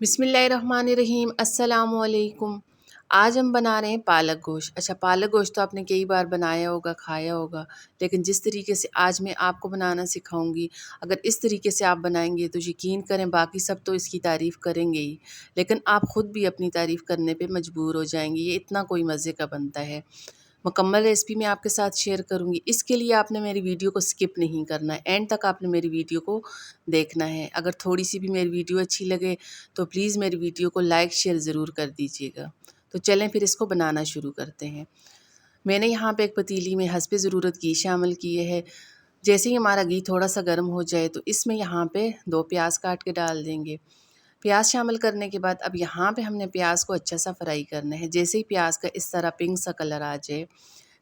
बिस्मिल्लाहिर्रहमानिर्रहीम अस्सलामुअलैकुम। आज हम बना रहे हैं पालक गोश्त। अच्छा, पालक गोश्त तो आपने कई बार बनाया होगा, खाया होगा, लेकिन जिस तरीके से आज मैं आपको बनाना सिखाऊंगी, अगर इस तरीके से आप बनाएंगे तो यकीन करें बाकी सब तो इसकी तारीफ़ करेंगे ही, लेकिन आप ख़ुद भी अपनी तारीफ़ करने पे मजबूर हो जाएंगे। ये इतना कोई मज़े का बनता है। मुकम्मल रेसिपी मैं आपके साथ शेयर करूंगी। इसके लिए आपने मेरी वीडियो को स्किप नहीं करना है, एंड तक आपने मेरी वीडियो को देखना है। अगर थोड़ी सी भी मेरी वीडियो अच्छी लगे तो प्लीज़ मेरी वीडियो को लाइक शेयर ज़रूर कर दीजिएगा। तो चलें फिर इसको बनाना शुरू करते हैं। मैंने यहाँ पे एक पतीली में हस्बे ज़रूरत घी शामिल किए है। जैसे ही हमारा घी थोड़ा सा गर्म हो जाए तो इसमें यहाँ पे 2 प्याज काट के डाल देंगे। प्याज शामिल करने के बाद अब यहाँ पे हमने प्याज को अच्छा सा फ्राई करना है। जैसे ही प्याज का इस तरह पिंक सा कलर आ जाए,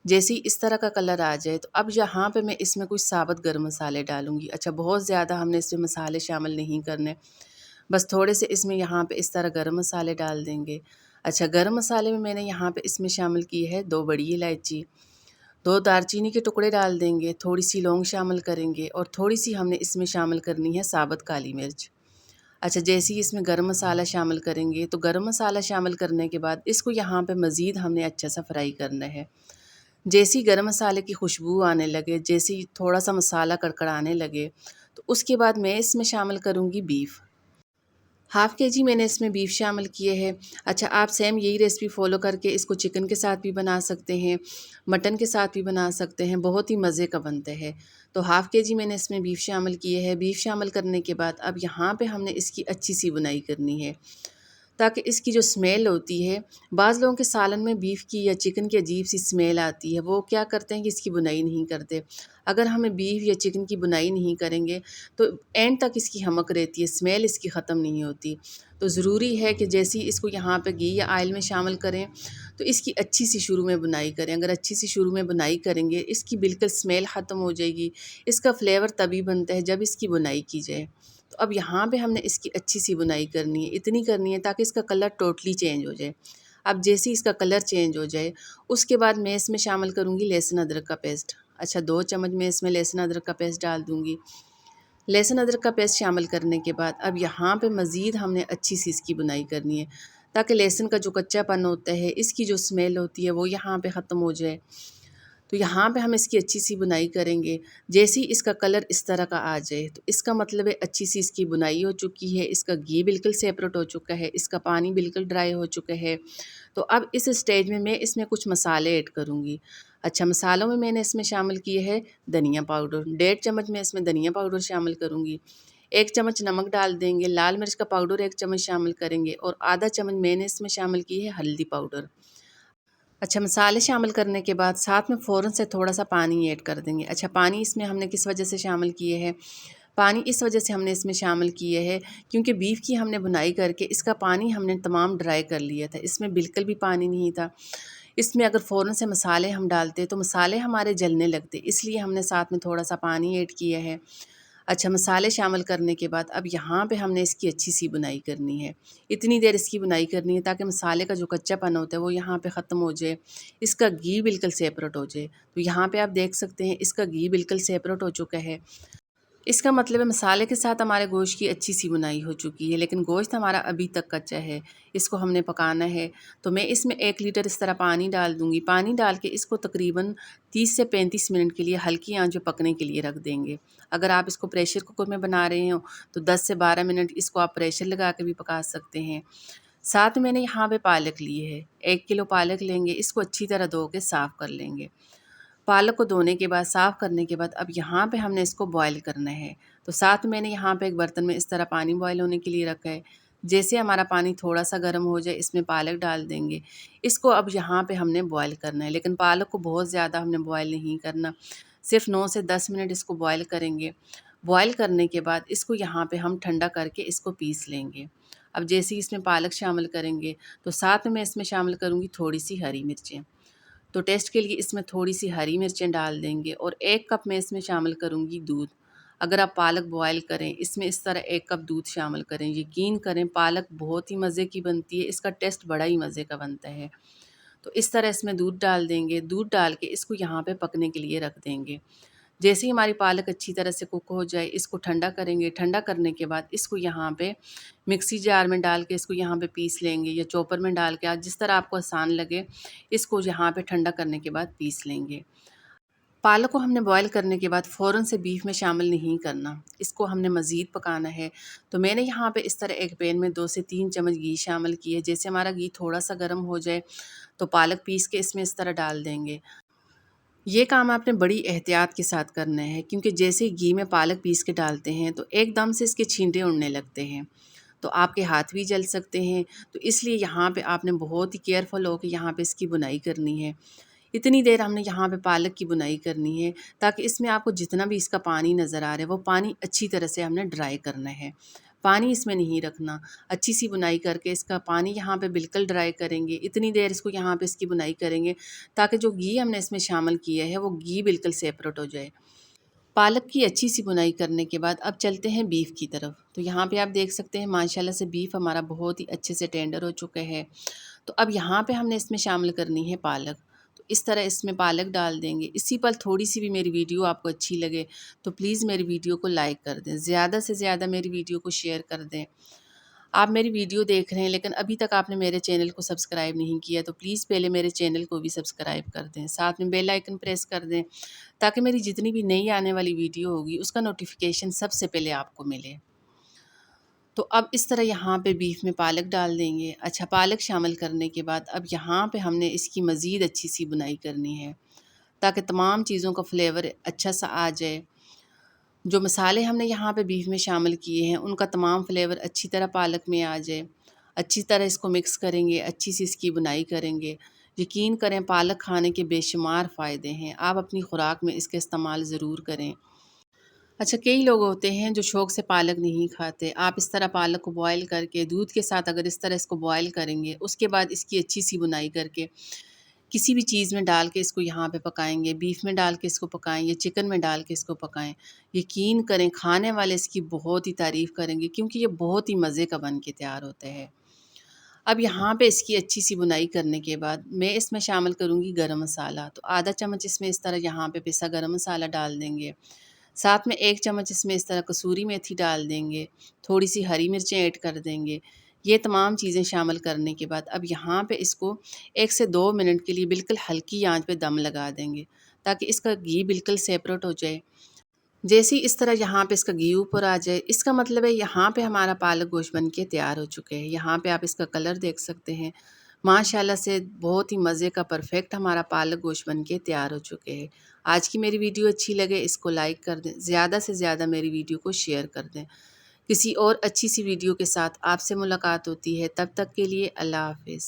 जैसे ही इस तरह का कलर आ जाए, तो अब यहाँ पे मैं इसमें कुछ साबुत गर्म मसाले डालूँगी। अच्छा, बहुत ज़्यादा हमने इसमें मसाले शामिल नहीं करने, बस थोड़े से इसमें यहाँ पे इस तरह गर्म मसाले डाल देंगे। अच्छा, गर्म मसाले में मैंने यहाँ पे इसमें शामिल की है 2 बड़ी इलायची, 2 दालचीनी के टुकड़े डाल देंगे, थोड़ी सी लौंग शामिल करेंगे और थोड़ी सी हमने इसमें शामिल करनी है साबुत काली मिर्च। अच्छा, जैसे ही इसमें गरम मसाला शामिल करेंगे, तो गरम मसाला शामिल करने के बाद इसको यहाँ पे मज़ीद हमने अच्छा सा फ्राई करना है। जैसे ही गरम मसाले की खुशबू आने लगे, जैसे ही थोड़ा-सा मसाला कड़कड़ाने लगे, तो उसके बाद मैं इसमें शामिल करूँगी बीफ। हाफ़ केजी मैंने इसमें बीफ शामिल किए हैं। अच्छा, आप सेम यही रेसिपी फ़ॉलो करके इसको चिकन के साथ भी बना सकते हैं, मटन के साथ भी बना सकते हैं, बहुत ही मज़े का बनता है। तो हाफ़ केजी मैंने इसमें बीफ शामिल किए हैं। बीफ शामिल करने के बाद अब यहाँ पे हमने इसकी अच्छी सी बुनाई करनी है, ताकि इसकी जो स्मेल होती है, बाज़ लोगों के सालन में बीफ की या चिकन की अजीब सी स्मेल आती है, वो क्या करते हैं कि इसकी बुनाई नहीं करते। अगर हमें बीफ या चिकन की बुनाई नहीं करेंगे तो एंड तक इसकी हमक रहती है, स्मेल इसकी ख़त्म नहीं होती। तो ज़रूरी है कि जैसे ही इसको यहाँ पे घी या ऑयल में शामिल करें, तो इसकी अच्छी सी शुरू में बुनाई करें। अगर अच्छी सी शुरू में बुनाई करेंगे, इसकी बिल्कुल स्मेल ख़त्म हो जाएगी। इसका फ्लेवर तभी बनता है जब इसकी बुनाई की जाए। तो अब यहाँ पे हमने इसकी अच्छी सी बुनाई करनी है, इतनी करनी है ताकि इसका कलर टोटली चेंज हो जाए। अब जैसे ही इसका कलर चेंज हो जाए, उसके बाद मैं इसमें शामिल करूँगी लहसुन अदरक का पेस्ट। अच्छा, 2 चम्मच मैं इसमें लहसुन अदरक का पेस्ट डाल दूँगी। लहसुन अदरक का पेस्ट शामिल करने के बाद अब यहाँ पे मज़ीद हमने अच्छी सी इसकी बुनाई करनी है, ताकि लहसुन का जो कच्चापन होता है, इसकी जो स्मेल होती है, वो यहाँ पे ख़त्म हो जाए। तो यहाँ पे हम इसकी अच्छी सी बुनाई करेंगे। जैसे ही इसका कलर इस तरह का आ जाए, तो इसका मतलब है अच्छी सी इसकी बुनाई हो चुकी है, इसका घी बिल्कुल सेपरेट हो चुका है, इसका पानी बिल्कुल ड्राई हो चुका है। तो अब इस स्टेज में मैं इसमें कुछ मसाले ऐड करूँगी। अच्छा, मसालों में मैंने इसमें शामिल किए हैं धनिया पाउडर, 1.5 चम्मच मैं इसमें धनिया पाउडर शामिल करूँगी। 1 चम्मच नमक डाल देंगे, लाल मिर्च का पाउडर 1 चम्मच शामिल करेंगे और आधा चम्मच मैंने इसमें शामिल की है हल्दी पाउडर। अच्छा, मसाले शामिल करने के बाद साथ में फ़ौरन से थोड़ा-सा पानी ऐड कर देंगे। अच्छा, पानी इसमें हमने किस वजह से शामिल किए हैं? पानी इस वजह से हमने इसमें शामिल किए हैं क्योंकि बीफ की हमने बुनाई करके इसका पानी हमने तमाम ड्राई कर लिया था। इसमें बिल्कुल भी पानी नहीं था। इसमें अगर फ़ौरन से मसाले हम डालते तो मसाले हमारे जलने लगते, इसलिए हमने साथ में थोड़ा-सा पानी ऐड किया है। अच्छा, मसाले शामिल करने के बाद अब यहाँ पे हमने इसकी अच्छी सी बुनाई करनी है। इतनी देर इसकी बुनाई करनी है ताकि मसाले का जो कच्चापन होता है वो यहाँ पे ख़त्म हो जाए, इसका घी बिल्कुल सेपरेट हो जाए। तो यहाँ पे आप देख सकते हैं इसका घी बिल्कुल सेपरेट हो चुका है। इसका मतलब है मसाले के साथ हमारे गोश्त की अच्छी सी बुनाई हो चुकी है, लेकिन गोश्त हमारा अभी तक कच्चा है, इसको हमने पकाना है। तो मैं इसमें 1 लीटर इस तरह पानी डाल दूँगी। पानी डाल के इसको तकरीबन 30 से 35 मिनट के लिए हल्की आंच पे पकने के लिए रख देंगे। अगर आप इसको प्रेशर कुकर में बना रहे हो तो 10 से 12 मिनट इसको आप प्रेशर लगा के भी पका सकते हैं। साथ में मैंने यहाँ पे पालक ली है, 1 किलो पालक लेंगे, इसको अच्छी तरह धो के साफ़ कर लेंगे। पालक को धोने के बाद, साफ़ करने के बाद अब यहाँ पे हमने इसको बॉयल करना है। तो साथ मैंने यहाँ पे एक बर्तन में इस तरह पानी बॉयल होने के लिए रखा है। जैसे हमारा पानी थोड़ा-सा गर्म हो जाए, इसमें पालक डाल देंगे। इसको अब यहाँ पे हमने बॉयल करना है, लेकिन पालक को बहुत ज़्यादा हमने बॉयल नहीं करना, सिर्फ़ 9 से 10 मिनट इसको बॉयल करेंगे। बॉयल करने के बाद इसको यहाँ पे हम ठंडा करके इसको पीस लेंगे। अब जैसे ही इसमें पालक शामिल करेंगे, तो साथ में मैं इसमें शामिल करूँगी थोड़ी-सी हरी मिर्चें। तो टेस्ट के लिए इसमें थोड़ी-सी हरी मिर्चें डाल देंगे और 1 कप मैं इसमें शामिल करूँगी दूध। अगर आप पालक बॉयल करें, इसमें इस तरह 1 कप दूध शामिल करें। यकीन करें पालक बहुत ही मज़े की बनती है, इसका टेस्ट बड़ा ही मज़े का बनता है। तो इस तरह इसमें दूध डाल देंगे, दूध डाल के इसको यहाँ पे पकने के लिए रख देंगे। जैसे ही हमारी पालक अच्छी तरह से कुक हो जाए, इसको ठंडा करेंगे। ठंडा करने के बाद इसको यहाँ पे मिक्सी जार में डाल के इसको यहाँ पे पीस लेंगे, या चॉपर में डाल के, आज जिस तरह आपको आसान लगे इसको यहाँ पे ठंडा करने के बाद पीस लेंगे। पालक को हमने बॉयल करने के बाद फ़ौरन से बीफ में शामिल नहीं करना, इसको हमने मज़ीद पकाना है। तो मैंने यहाँ पे इस तरह एक पैन में 2 से 3 चम्मच घी शामिल किए। जैसे हमारा घी थोड़ा सा गर्म हो जाए तो पालक पीस के इसमें इस तरह डाल देंगे। ये काम आपने बड़ी एहतियात के साथ करना है, क्योंकि जैसे ही घी में पालक पीस के डालते हैं तो एकदम से इसके छींटे उड़ने लगते हैं, तो आपके हाथ भी जल सकते हैं। तो इसलिए यहाँ पे आपने बहुत ही केयरफुल होकर यहाँ पे इसकी बुनाई करनी है। इतनी देर हमने यहाँ पे पालक की बुनाई करनी है, ताकि इसमें आपको जितना भी इसका पानी नज़र आ रहा है वो पानी अच्छी तरह से हमने ड्राई करना है। पानी इसमें नहीं रखना। अच्छी सी बुनाई करके इसका पानी यहाँ पे बिल्कुल ड्राई करेंगे। इतनी देर इसको यहाँ पे इसकी बुनाई करेंगे ताकि जो घी हमने इसमें शामिल किया है वो घी बिल्कुल सेपरेट हो जाए। पालक की अच्छी सी बुनाई करने के बाद अब चलते हैं बीफ की तरफ। तो यहाँ पे आप देख सकते हैं माशाल्लाह से बीफ हमारा बहुत ही अच्छे से टेंडर हो चुका है। तो अब यहाँ पे हमने इसमें शामिल करनी है पालक। तो इस तरह इसमें पालक डाल देंगे। इसी पर थोड़ी सी भी मेरी वीडियो आपको अच्छी लगे तो प्लीज़ मेरी वीडियो को लाइक कर दें, ज़्यादा से ज़्यादा मेरी वीडियो को शेयर कर दें। आप मेरी वीडियो देख रहे हैं लेकिन अभी तक आपने मेरे चैनल को सब्सक्राइब नहीं किया, तो प्लीज़ पहले मेरे चैनल को भी सब्सक्राइब कर दें, साथ में बेल आइकन प्रेस कर दें, ताकि मेरी जितनी भी नई आने वाली वीडियो होगी उसका नोटिफिकेशन सबसे पहले आपको मिले। तो अब इस तरह यहाँ पे बीफ में पालक डाल देंगे। अच्छा, पालक शामिल करने के बाद अब यहाँ पे हमने इसकी मज़ीद अच्छी सी बुनाई करनी है, ताकि तमाम चीज़ों का फ्लेवर अच्छा सा आ जाए। जो मसाले हमने यहाँ पे बीफ में शामिल किए हैं उनका तमाम फ्लेवर अच्छी तरह पालक में आ जाए। अच्छी तरह इसको मिक्स करेंगे, अच्छी सी इसकी बुनाई करेंगे। यकीन करें पालक खाने के बेशुमार फ़ायदे हैं, आप अपनी खुराक में इसका इस्तेमाल ज़रूर करें। अच्छा, कई लोग होते हैं जो शौक़ से पालक नहीं खाते। आप इस तरह पालक को बॉयल करके दूध के साथ अगर इस तरह इसको बॉयल करेंगे, उसके बाद इसकी अच्छी सी बुनाई करके किसी भी चीज़ में डाल के इसको यहाँ पे पकाएँगे, बीफ में डाल के इसको पकाएँ या चिकन में डाल के इसको पकाएँ। यकीन करें खाने वाले इसकी बहुत ही तारीफ़ करेंगे, क्योंकि ये बहुत ही मज़े का बन के तैयार होता है। अब यहाँ पे इसकी अच्छी सी बुनाई करने के बाद मैं इसमें शामिल करूँगी गरम मसाला। तो आधा चम्मच इसमें इस तरह यहाँ पे पिसा गरम मसाला डाल देंगे। साथ में 1 चम्मच इसमें इस तरह कसूरी मेथी डाल देंगे, थोड़ी सी हरी मिर्चें ऐड कर देंगे। ये तमाम चीज़ें शामिल करने के बाद अब यहाँ पे इसको 1 से 2 मिनट के लिए बिल्कुल हल्की आंच पे दम लगा देंगे, ताकि इसका घी बिल्कुल सेपरेट हो जाए। जैसे ही इस तरह यहाँ पे इसका घी ऊपर आ जाए, इसका मतलब है यहाँ पे हमारा पालक गोश्त बन के तैयार हो चुके हैं। यहाँ पे आप इसका कलर देख सकते हैं। माशाल्लाह से बहुत ही मज़े का परफ़ेक्ट हमारा पालक गोश्त बन के तैयार हो चुके हैं। आज की मेरी वीडियो अच्छी लगे इसको लाइक कर दें, ज़्यादा से ज़्यादा मेरी वीडियो को शेयर कर दें। किसी और अच्छी सी वीडियो के साथ आपसे मुलाकात होती है, तब तक के लिए अल्लाह हाफ़िज़।